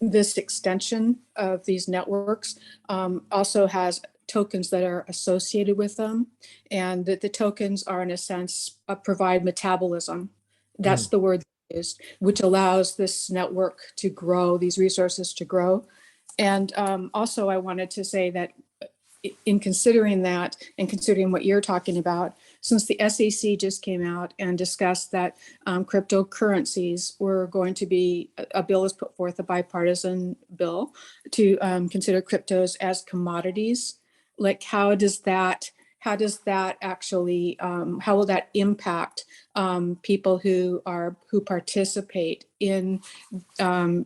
this extension of these networks also has tokens that are associated with them, and that the tokens are, in a sense, provide metabolism. That's the word used, which allows this network to grow, these resources to grow. And also, I wanted to say that in considering that and considering what you're talking about, since the SEC just came out and discussed that cryptocurrencies were going to be, a bill is put forth, a bipartisan bill to consider cryptos as commodities. Like, how does that actually, how will that impact people who participate in or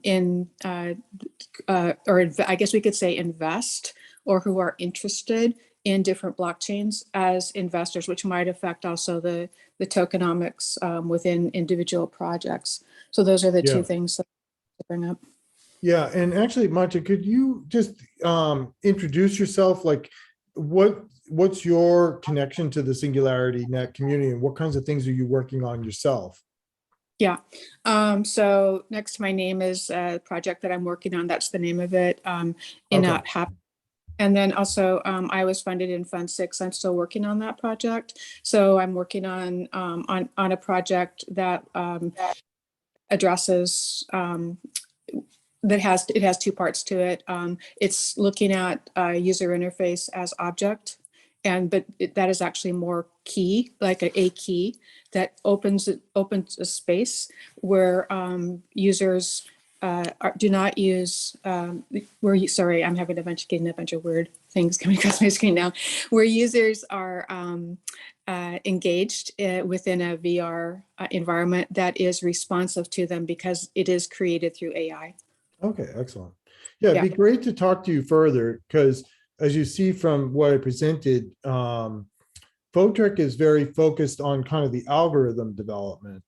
I guess we could say invest, or who are interested in different blockchains as investors, which might affect also the tokenomics within individual projects. So those are the two things that I bring up. Yeah, and actually, Marta, could you just introduce yourself? Like, what's your connection to the SingularityNet community, and what kinds of things are you working on yourself? Yeah, so next to my name is a project that I'm working on. That's the name of it, io-Haptik. And then also, I was funded in Fund 6. I'm still working on that project. So I'm working on a project that addresses it has two parts to it. It's looking at user interface as object, but that is actually more key, like a key that opens a space where users do not use, sorry, I'm having getting a bunch of weird things coming across my screen now, where users are engaged within a VR environment that is responsive to them because it is created through AI. Okay, excellent. Yeah, it'd be great to talk to you further, because as you see from what I presented, Photrek is very focused on kind of the algorithm development.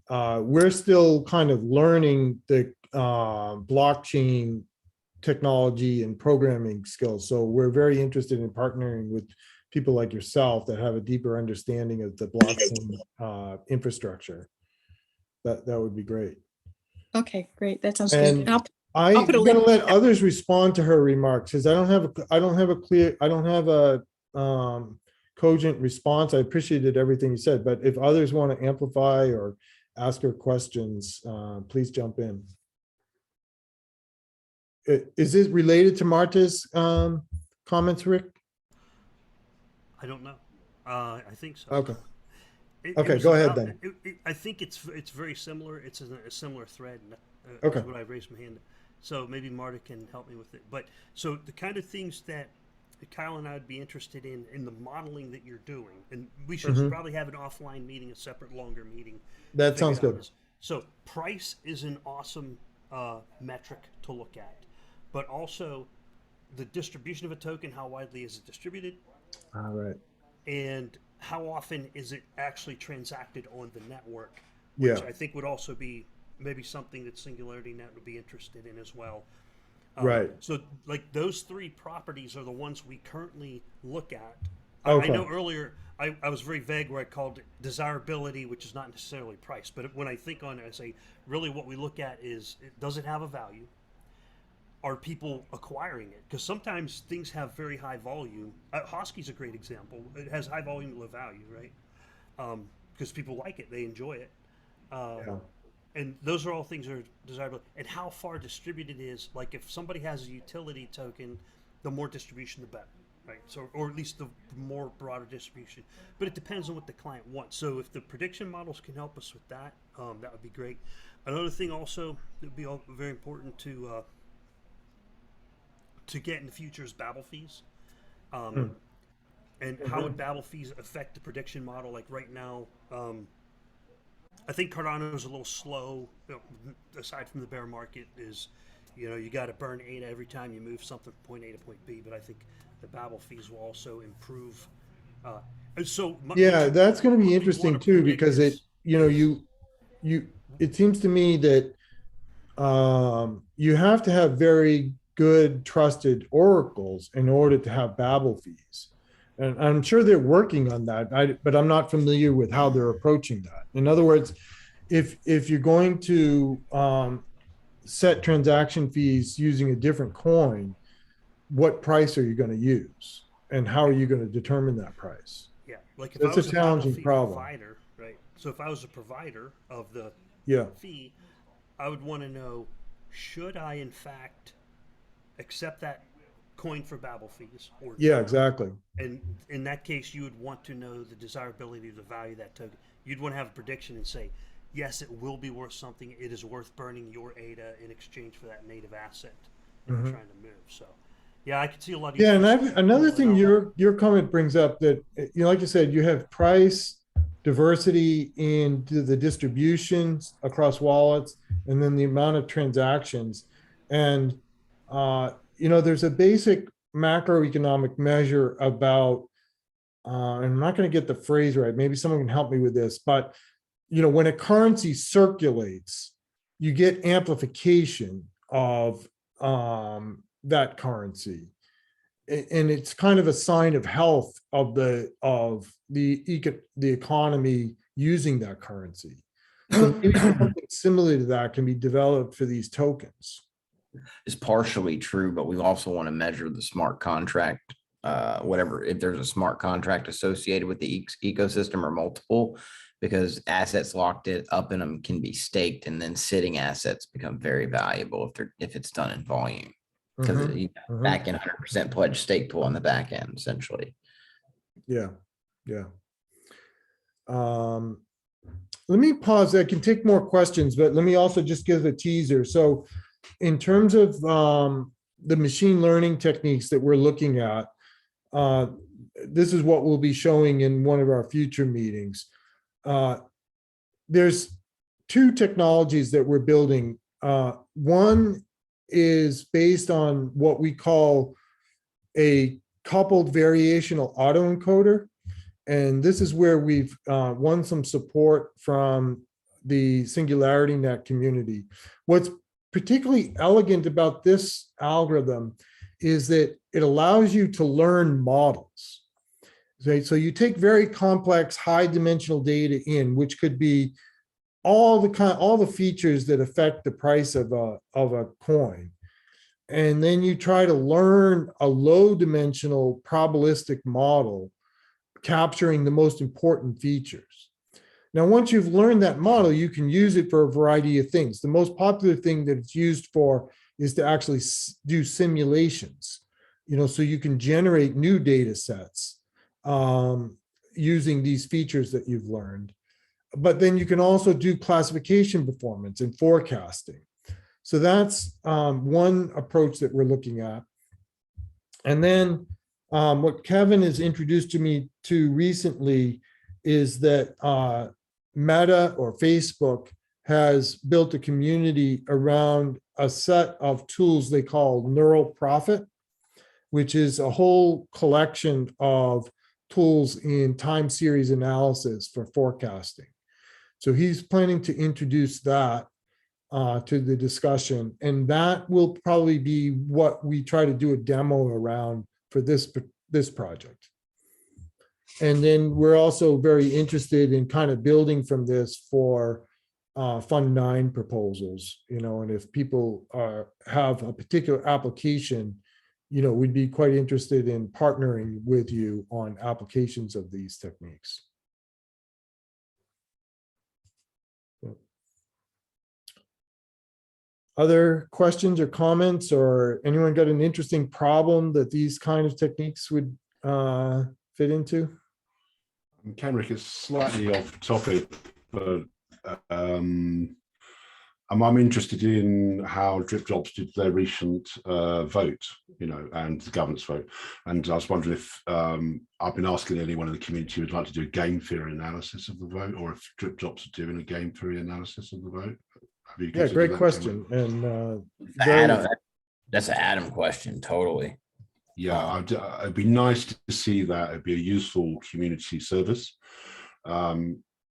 We're still kind of learning the blockchain technology and programming skills. So we're very interested in partnering with people like yourself that have a deeper understanding of the blockchain infrastructure. That would be great. Okay, great. That sounds And good. I'm going to let others respond to her remarks, because I don't have a cogent response. I appreciated everything you said, but if others want to amplify or ask her questions, please jump in. Is this related to Marta's comments, Rick? I don't know. I think so. Okay. It Okay, was go ahead about- then. I think it's very similar. It's a similar thread. Okay. Is what I raised my hand. So maybe Marta can help me with it. But so the kind of things that Kyle and I would be interested in the modeling that you're doing, and we should probably have an offline meeting, a separate, longer meeting. That to sounds figure out good. this. So price is an awesome metric to look at, but also the distribution of a token. How widely is it distributed? All right. And how often is it actually transacted on the network? Which Yeah. I think would also be maybe something that SingularityNet would be interested in as well. Right. So like those three properties are the ones we currently look at. Okay. I know earlier I was very vague where I called it desirability, which is not necessarily price. But when I think on it, I say really what we look at is, does it have a value? Are people acquiring it? Because sometimes things have very high volume. Hosky's a great example. It has high volume, low value, right? Because people like it, they enjoy it. Yeah. And those are all things that are desirable. And how far distributed it is. Like if somebody has a utility token, the more distribution, the better, right? So, or at least the more broader distribution. But it depends on what the client wants. So if the prediction models can help us with that, that would be great. Another thing also that would be very important to get in the future is Babel fees. And how would Babel fees affect the prediction model? Like right now, I think Cardano is a little slow, aside from the bear market, is, you got to burn ADA every time you move something from point A to point B, but I think the Babel fees will also improve. And so Yeah, that's going to be what we interesting wanna too, predict because is- it seems to me that you have to have very good trusted oracles in order to have Babel fees. And I'm sure they're working on that, but I'm not familiar with how they're approaching that. In other words, if you're going to set transaction fees using a different coin, what price are you going to use? And how are you going to determine that price? Yeah, like if That's I was a a Babel challenging fee problem. provider, right? So if I was a provider of the Yeah. fee, I would want to know, should I in fact accept that coin for Babel fees or Yeah, not? exactly. And in that case, you would want to know the desirability of the value of that token. You'd want to have a prediction and say, yes, it will be worth something. It is worth burning your ADA in exchange for that native asset that you're trying to move. So, yeah, I could see a lot of Yeah, and use another pulling thing out. your comment brings up that, like you said, you have price, diversity in the distributions across wallets, and then the amount of transactions. And, there's a basic macroeconomic measure about, and I'm not going to get the phrase right. Maybe someone can help me with this, but, when a currency circulates, you get amplification of that currency. And it's kind of a sign of health of the economy using that currency. So maybe something similar to that can be developed for these tokens. Is partially true, but we also want to measure the smart contract, whatever, if there's a smart contract associated with the ecosystem or multiple, because assets locked up in them can be staked, and then sitting assets become very valuable if it's done in volume. Because you back in 100% pledge stake pool on the back end, essentially. Yeah. Let me pause. I can take more questions, but let me also just give a teaser. So in terms of the machine learning techniques that we're looking at, this is what we'll be showing in one of our future meetings. There's two technologies that we're building. One is based on what we call a coupled variational autoencoder. And this is where we've won some support from the SingularityNet community. What's particularly elegant about this algorithm is that it allows you to learn models. Okay, so you take very complex, high-dimensional data in, which could be all the features that affect the price of a coin, and then you try to learn a low-dimensional probabilistic model capturing the most important features. Now, once you've learned that model, you can use it for a variety of things. The most popular thing that it's used for is to actually do simulations, so you can generate new data sets using these features that you've learned. But then you can also do classification performance and forecasting. So that's one approach that we're looking at. And then what Kevin has introduced me to recently is that Meta or Facebook has built a community around a set of tools they call Neural Profit, which is a whole collection of tools in time series analysis for forecasting. So he's planning to introduce that to the discussion, and that will probably be what we try to do a demo around for this project. And then we're also very interested in kind of building from this for Fund 9 proposals, and if people have a particular application, we'd be quite interested in partnering with you on applications of these techniques. Other questions or comments, or anyone got an interesting problem that these kind of techniques would fit into? Kenric, it's slightly off topic, but I'm interested in how drip jobs did their recent vote, and the governance vote. And I was wondering if I've been asking anyone in the community who would like to do a game theory analysis of the vote, or if drip jobs are doing a game theory analysis of the vote. Yeah, great question. And that's an Adam question, totally. Yeah, it'd be nice to see that. It'd be a useful community service. So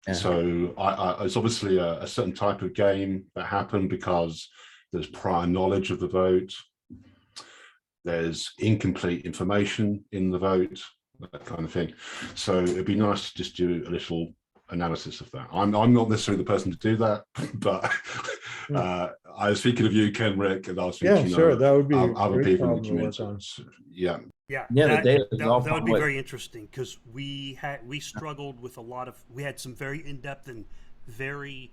it's obviously a certain type of game that happened because there's prior knowledge of the vote. There's incomplete information in the vote, that kind of thing. So it'd be nice to just do a little analysis of that. I'm not necessarily the person to do that, but I was thinking of you, Kenric, and I was thinking, sure, that would be other people in the community. Yeah, that would be very interesting, because we struggled with we had some very in-depth and very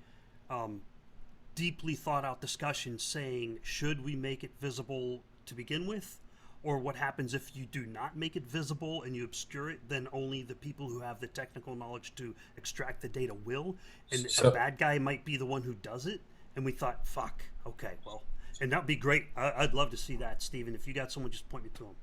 deeply thought out discussions saying, should we make it visible to begin with? Or what happens if you do not make it visible and you obscure it, then only the people who have the technical knowledge to extract the data will, and a bad guy might be the one who does it. And we thought, fuck, okay, well, and that'd be great. I'd love to see that, Stephen. If you got someone, just point me to him.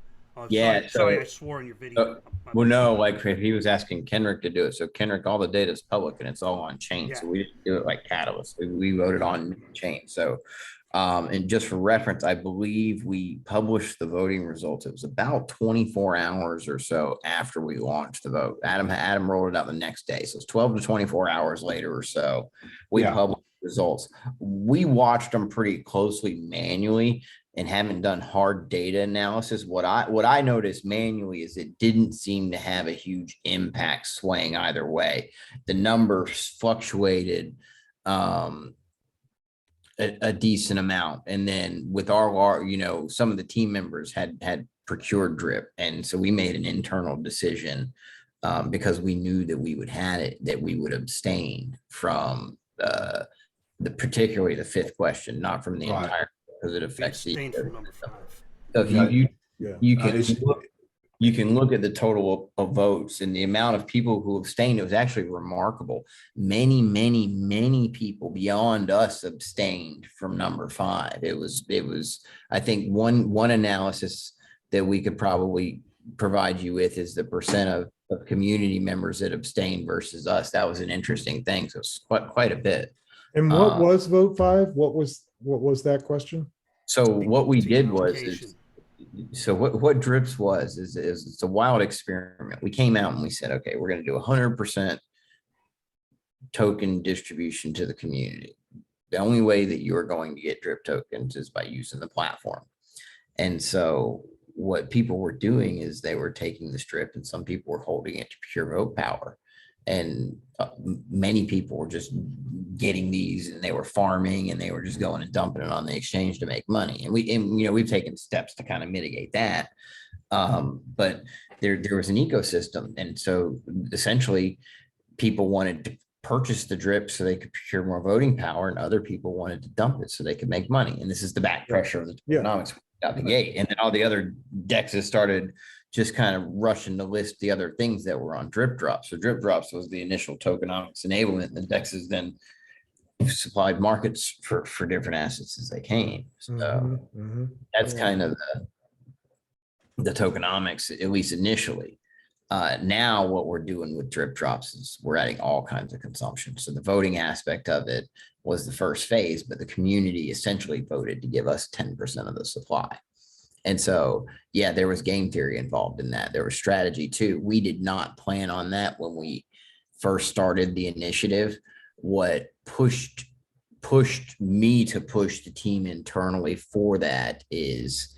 Sorry, I swore in your video. Well, no, like he was asking Kenric to do it. So Kenric, all the data is public and it's all on chain. So we didn't do it like Catalyst. We voted on chain. So and just for reference, I believe we published the voting results. It was about 24 hours or so after we launched the vote. Adam rolled it out the next day. So it's 12 to 24 hours later or so. We published results. We watched them pretty closely manually and haven't done hard data analysis. What I noticed manually is it didn't seem to have a huge impact swaying either way. The numbers fluctuated a decent amount. And then with our some of the team members had procured drip. And so we made an internal decision because we knew that we would have it, that we would abstain from particularly the fifth question, not from the entire, because it affects the number 5. So if you can look at the total of votes and the amount of people who abstained. It was actually remarkable. Many, many, many people beyond us abstained from number 5. It was, I think one analysis that we could probably provide you with is the percent of community members that abstained versus us. That was an interesting thing. So it's quite a bit. And what was vote 5? What was that question? So what we did was what drips was it's a wild experiment. We came out and we said, okay, we're going to do 100% token distribution to the community. The only way that you are going to get drip tokens is by using the platform. And so what people were doing is they were taking the strip, and some people were holding it to pure vote power. And many people were just getting these, and they were farming, and they were just going and dumping it on the exchange to make money. And we've taken steps to kind of mitigate that. But there was an ecosystem. And so essentially people wanted to purchase the drip so they could procure more voting power, and other people wanted to dump it so they could make money. And this is the back pressure of the tokenomics out the gate. And then all the other dexes started just kind of rushing to list the other things that were on drip drops. So drip drops was the initial tokenomics enablement. The dexes then supplied markets for different assets as they came. So that's kind of the tokenomics, at least initially. Now what we're doing with drip drops is we're adding all kinds of consumption. So the voting aspect of it was the first phase, but the community essentially voted to give us 10% of the supply. And so, yeah, there was game theory involved in that. There was strategy too. We did not plan on that when we first started the initiative. What pushed me to push the team internally for that is,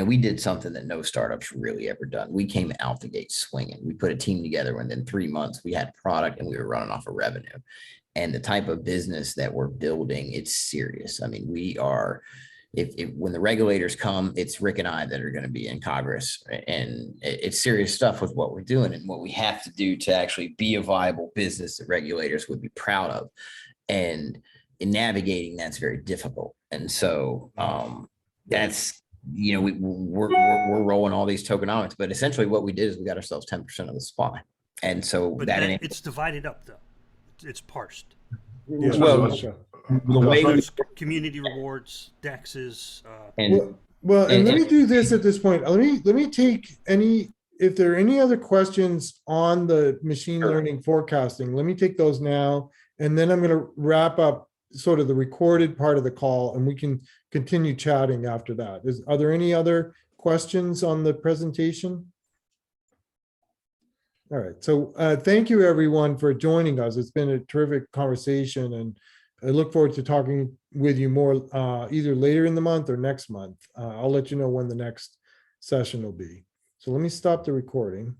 we did something that no startups really ever done. We came out the gate swinging. We put a team together, and in 3 months we had a product and we were running off of revenue. And the type of business that we're building, it's serious. I mean, we are, when the regulators come, it's Rick and I that are going to be in Congress, and it's serious stuff with what we're doing and what we have to do to actually be a viable business that regulators would be proud of. And in navigating, that's very difficult. And so that's, we're rolling all these tokenomics, but essentially what we did is we got ourselves 10% of the supply. And so but that it's divided up though. It's parsed. Well, the way There's community rewards, dexes. And let me do this at this point. Let me take if there are any other questions on the machine learning forecasting, let me take those now. And then I'm going to wrap up sort of the recorded part of the call, and we can continue chatting after that. Are there any other questions on the presentation? All right, so thank you everyone for joining us. It's been a terrific conversation, and I look forward to talking with you more either later in the month or next month. I'll let you know when the next session will be. So let me stop the recording.